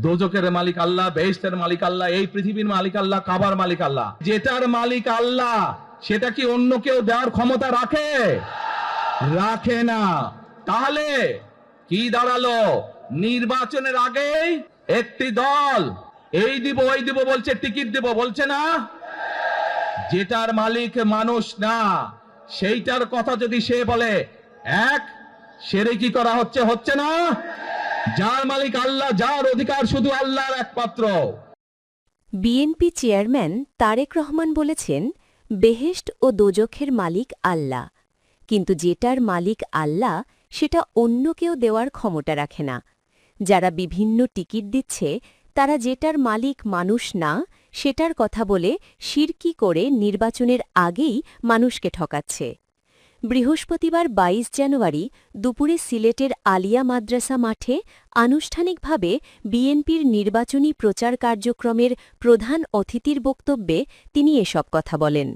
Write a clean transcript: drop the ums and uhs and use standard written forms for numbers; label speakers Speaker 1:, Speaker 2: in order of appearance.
Speaker 1: দোজকের মালিক আল্লাহ, বেহেশতের মালিক আল্লাহ, এই পৃথিবীর মালিক আল্লাহ, কাবার মালিক আল্লাহ। যেটার মালিক আল্লাহ সেটা কি অন্য কেউ দেওয়ার ক্ষমতা রাখে? রাখে না। তাহলে কি দাঁড়ালো? নির্বাচনের আগেই একটি দল এই দিব ওই দিব বলছে, টিকিট দিব বলছে না? যেটার মালিক মানুষ না সেইটার কথা যদি সে বলে, এক শিরকি করা হচ্ছে, হচ্ছে না? যার মালিক আল্লাহ, যার অধিকার শুধু আল্লাহর একমাত্র।
Speaker 2: বিএনপি চেয়ারম্যান তারেক রহমান বলেছেন, বেহেশত ও দোজখের মালিক আল্লাহ, কিন্তু যেটার মালিক আল্লাহ সেটা অন্য কেউ দেওয়ার ক্ষমতা রাখে না। যারা বিভিন্ন টিকিট দিচ্ছে তারা যেটার মালিক মানুষ না সেটার কথা বলে শিরকি করে নির্বাচনের আগেই মানুষকে ঠকাচ্ছে। বৃহস্পতিবার ২২ জানুয়ারি দুপুরে সিলেটের আলিয়া মাদ্রাসা মাঠে আনুষ্ঠানিকভাবে বিএনপির নির্বাচনী প্রচার কার্যক্রমের প্রধান অতিথির বক্তব্যে তিনি এসব কথা বলেন।